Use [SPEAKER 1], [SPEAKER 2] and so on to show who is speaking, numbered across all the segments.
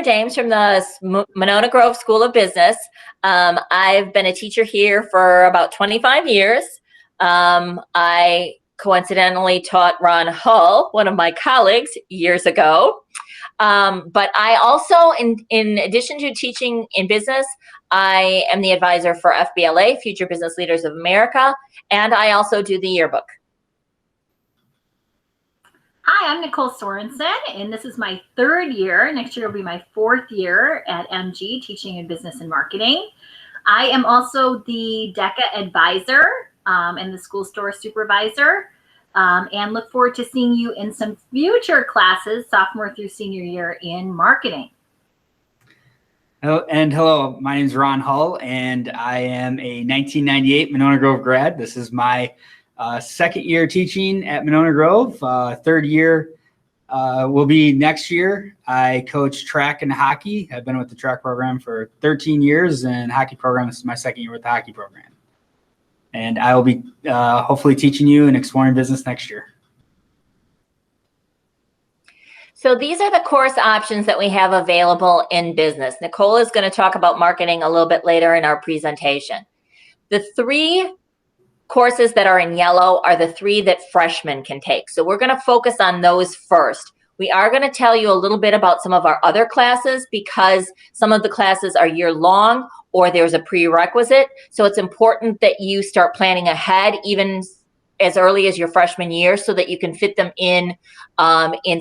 [SPEAKER 1] James from the Monona Grove School of Business. I've been a teacher here for about 25 years. I coincidentally taught Ron Hull, one of my colleagues, years ago. But I also, in addition to teaching in business, I am the advisor for FBLA, Future Business Leaders of America, and I also do the yearbook.
[SPEAKER 2] Hi, I'm Nicole Sorensen, and this is my third year. Next year will be my fourth year at MG, teaching in business and marketing. I am also the DECA advisor and the school store supervisor, and look forward to seeing you in some future classes, sophomore through senior year in marketing.
[SPEAKER 3] Hello, my name is Ron Hull, and I am a 1998 Monona Grove grad. This is my second year teaching at Monona Grove. Third year will be next year. I coach track and hockey. I've been with the track program for 13 years, and hockey program, this is my second year with the hockey program. And I will be hopefully teaching you and exploring business next year.
[SPEAKER 1] So these are the course options that we have available in business. Nicole is going to talk about marketing a little bit later in our presentation. The three courses that are in yellow are the three that freshmen can take. So we're going to focus on those first. We are going to tell you a little bit about some of our other classes because some of the classes are year long or there's a prerequisite. So it's important that you start planning ahead even as early as your freshman year so that you can fit them in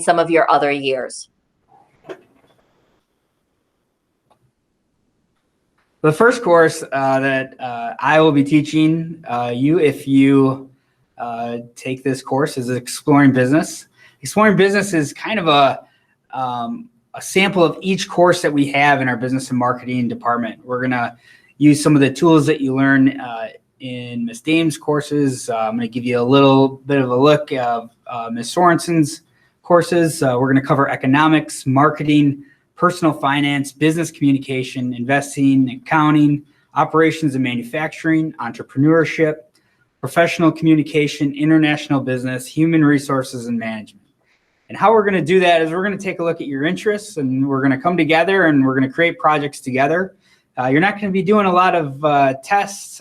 [SPEAKER 1] some of your other years.
[SPEAKER 3] The first course that I will be teaching you if you take this course is Exploring Business. Exploring Business is kind of a sample of each course that we have in our business and marketing department. We're going to use some of the tools that you learn in Ms. Dame's courses. I'm going to give you a little bit of a look of Ms. Sorensen's courses. We're going to cover economics, marketing, personal finance, business communication, investing, accounting, operations and manufacturing, entrepreneurship, professional communication, international business, human resources, and management. And how we're going to do that is we're going to take a look at your interests and we're going to come together and we're going to create projects together. You're not going to be doing a lot of tests,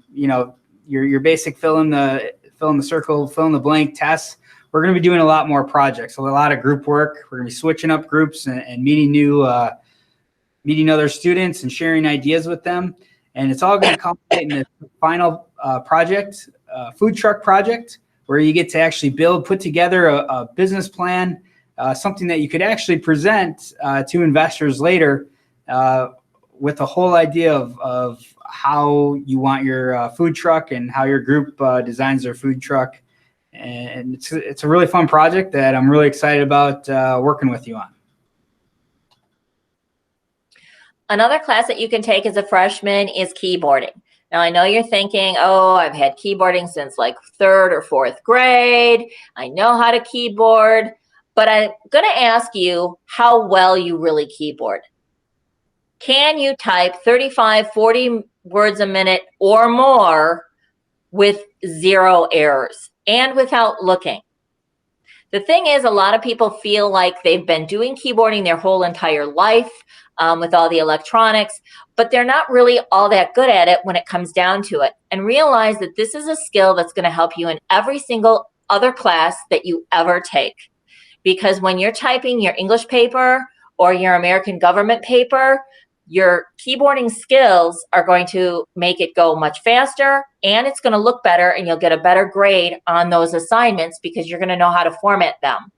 [SPEAKER 3] your basic fill in the circle, fill in the blank tests. We're going to be doing a lot more projects, a lot of group work. We're going to be switching up groups and meeting other students and sharing ideas with them. And it's all going to culminate in the final project, food truck project, where you get to actually put together a business plan, something that you could actually present to investors later with the whole idea of how you want your food truck and how your group designs their food truck. And it's a really fun project that I'm really excited about working with you on.
[SPEAKER 1] Another class that you can take as a freshman is keyboarding. Now, I know you're thinking, oh, I've had keyboarding since like third or fourth grade. I know how to keyboard, but I'm going to ask you how well you really keyboard. Can you type 35, 40 words a minute or more with 0 errors and without looking? The thing is, a lot of people feel like they've been doing keyboarding their whole entire life with all the electronics, but they're not really all that good at it when it comes down to it. And realize that this is a skill that's going to help you in every single other class that you ever take. Because when you're typing your English paper or your American government paper, your keyboarding skills are going to make it go much faster and it's going to look better and you'll get a better grade on those assignments because you're going to know how to format them.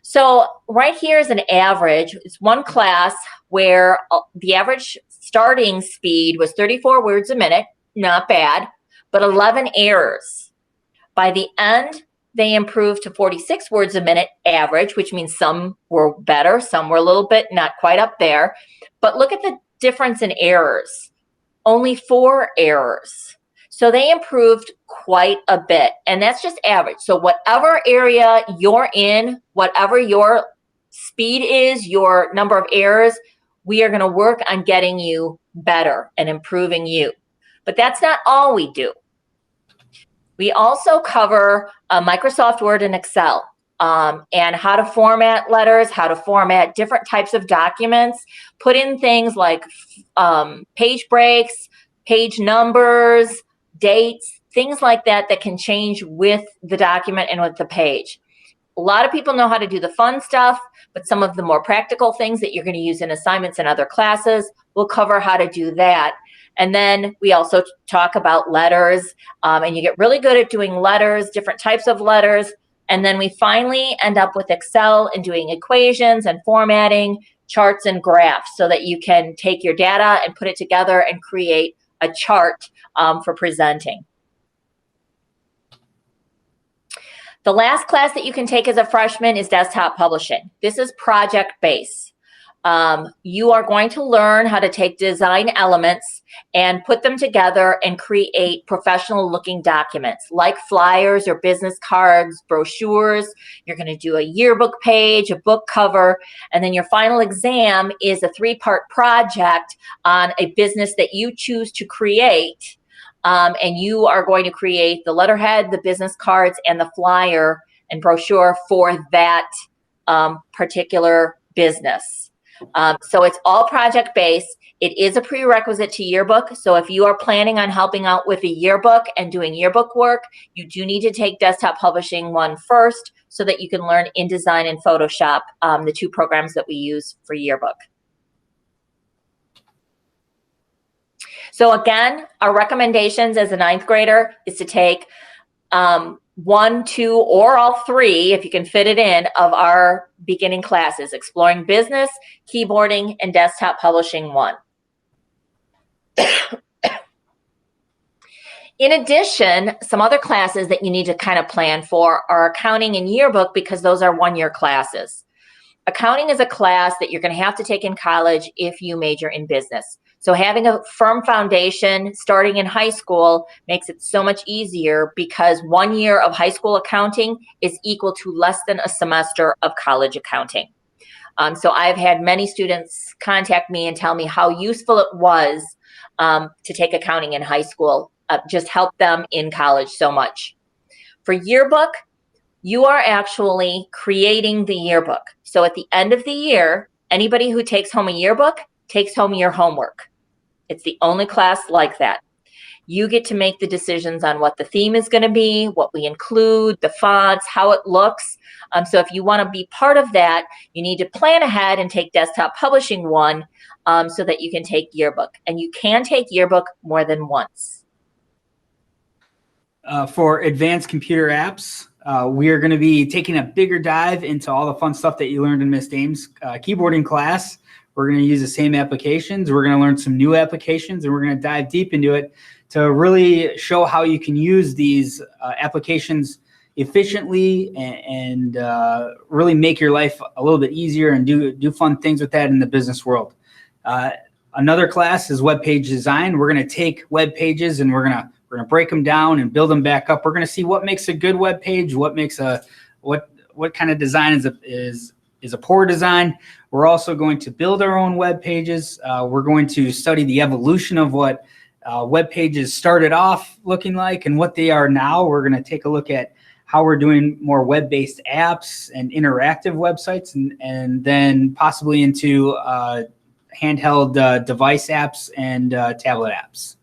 [SPEAKER 1] So right here is an average. It's one class where the average starting speed was 34 words a minute, not bad, but 11 errors. By the end, they improved to 46 words a minute average, which means some were better, some were a little bit not quite up there. But look at the difference in errors. Only 4 errors. So they improved quite a bit. And that's just average. So whatever area you're in, whatever your speed is, your number of errors, we are going to work on getting you better and improving you. But that's not all we do. We also cover Microsoft Word and Excel. and how to format letters, how to format different types of documents, put in things like page breaks, page numbers, dates, things like that that can change with the document and with the page. A lot of people know how to do the fun stuff, but some of the more practical things that you're going to use in assignments and other classes, we'll cover how to do that. And then we also talk about letters, and you get really good at doing letters, different types of letters. And then we finally end up with Excel and doing equations and formatting, charts and graphs, so that you can take your data and put it together and create a chart for presenting. The last class that you can take as a freshman is desktop publishing. This is project-based. You are going to learn how to take design elements and put them together and create professional looking documents like flyers or business cards, brochures. You're going to do a yearbook page, a book cover, and then your final exam is a 3-part project on a business that you choose to create. And you are going to create the letterhead, the business cards, and the flyer and brochure for that particular business. So it's all project-based. It is a prerequisite to yearbook. So if you are planning on helping out with a yearbook and doing yearbook work, you do need to take desktop publishing 1 first so that you can learn InDesign and Photoshop, the 2 programs that we use for yearbook. So again, our recommendations as a 9th grader is to take 1, 2, or all 3, if you can fit it in, of our beginning classes: Exploring Business, Keyboarding, and Desktop Publishing 1. In addition, some other classes that you need to kind of plan for are accounting and yearbook, because those are 1-year classes. Accounting is a class that you're going to have to take in college if you major in business. So having a firm foundation starting in high school makes it so much easier, because 1 year of high school accounting is equal to less than a semester of college accounting. So I've had many students contact me and tell me how useful it was to take accounting in high school, just helped them in college so much. For yearbook, you are actually creating the yearbook. So at the end of the year, anybody who takes home a yearbook takes home your homework. It's the only class like that. You get to make the decisions on what the theme is going to be, what we include, the fonts, how it looks. So if you want to be part of that, you need to plan ahead and take desktop publishing 1 so that you can take yearbook. And you can take yearbook more than once.
[SPEAKER 3] For advanced computer apps, we are going to be taking a bigger dive into all the fun stuff that you learned in Miss Dame's keyboarding class. We're going to use the same applications. We're going to learn some new applications, and we're going to dive deep into it to really show how you can use these applications efficiently and really make your life a little bit easier and do fun things with that in the business world. Another class is web page design. We're going to take web pages and we're going to break them down and build them back up. We're going to see what makes a good web page, what makes what kind of design is a poor design. We're also going to build our own web pages. We're going to study the evolution of what web pages started off looking like and what they are now. We're going to take a look at how we're doing more web-based apps and interactive websites, and then possibly into handheld device apps and tablet apps.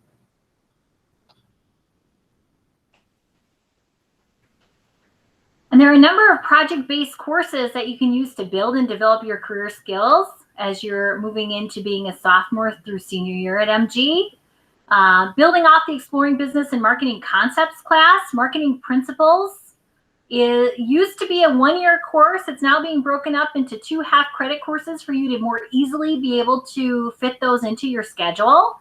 [SPEAKER 2] And there are a number of project-based courses that you can use to build and develop your career skills as you're moving into being a sophomore through senior year at MG. Building off the Exploring Business and Marketing Concepts class, Marketing Principles, it used to be a 1-year course. It's now being broken up into 2 half-credit courses for you to more easily be able to fit those into your schedule.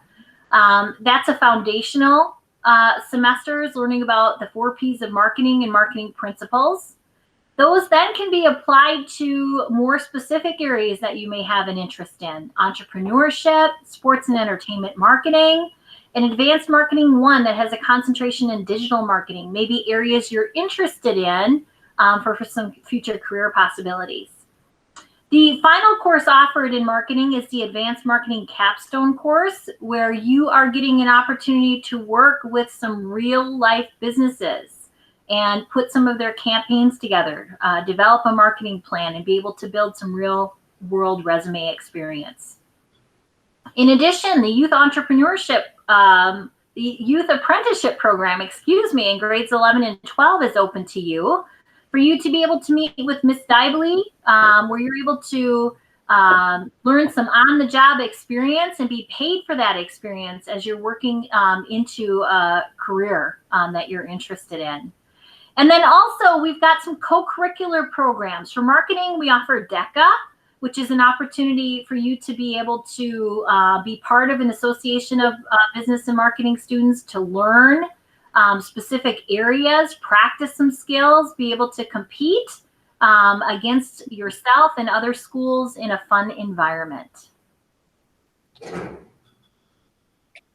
[SPEAKER 2] That's a foundational semesters, learning about the 4 P's of marketing and marketing principles. Those then can be applied to more specific areas that you may have an interest in: entrepreneurship, sports and entertainment marketing, and advanced marketing 1 that has a concentration in digital marketing, maybe areas you're interested in for some future career possibilities. The final course offered in marketing is the Advanced Marketing Capstone course, where you are getting an opportunity to work with some real life businesses and put some of their campaigns together, develop a marketing plan, and be able to build some real world resume experience. In addition, the youth entrepreneurship, the youth apprenticeship program, in grades 11 and 12 is open to you for you to be able to meet with Miss Dibely, where you're able to learn some on-the-job experience and be paid for that experience as you're working into a career that you're interested in. And then also we've got some co-curricular programs. For marketing, we offer DECA, which is an opportunity for you to be able to be part of an association of business and marketing students to learn specific areas, practice some skills, be able to compete against yourself and other schools in a fun environment.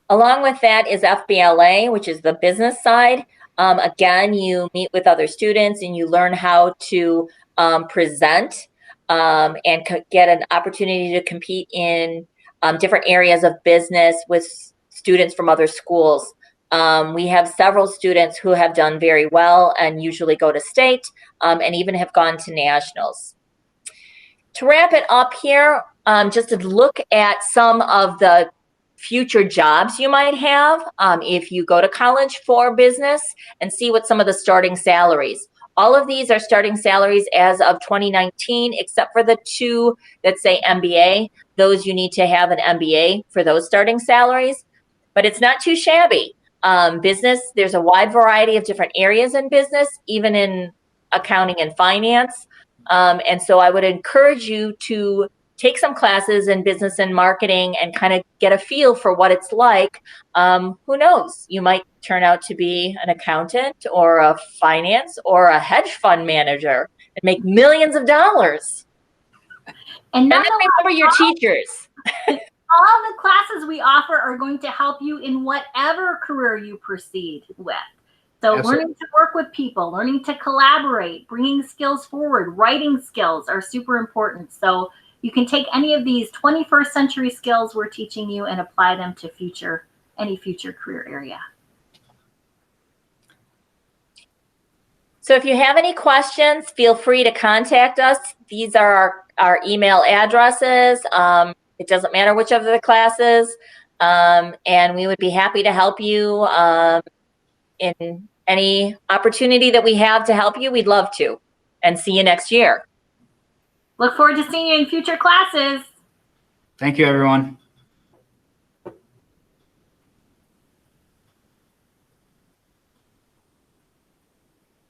[SPEAKER 1] Along with that is FBLA, which is the business side. Again, you meet with other students and you learn how to present and get an opportunity to compete in different areas of business with students from other schools. We have several students who have done very well and usually go to state and even have gone to nationals. To wrap it up here, just to look at some of the future jobs you might have if you go to college for business, and see what some of the starting salaries. All of these are starting salaries as of 2019, except for the two that say MBA. Those you need to have an MBA for those starting salaries, but it's not too shabby. Business, there's a wide variety of different areas in business, even in accounting and finance. And so I would encourage you to take some classes in business and marketing and kind of get a feel for what it's like. Who knows? You might turn out to be an accountant or a finance or a hedge fund manager and make millions of dollars. And then remember your teachers.
[SPEAKER 2] All the classes we offer are going to help you in whatever career you proceed with. So learning to work with people, learning to collaborate, bringing skills forward, writing skills are super important. So you can take any of these 21st century skills we're teaching you and apply them to any future career area.
[SPEAKER 1] So if you have any questions, feel free to contact us. These are our email addresses. It doesn't matter which of the classes, and we would be happy to help you in any opportunity that we have to help you. We'd love to, and see you next year.
[SPEAKER 2] Look forward to seeing you in future classes.
[SPEAKER 3] Thank you, everyone.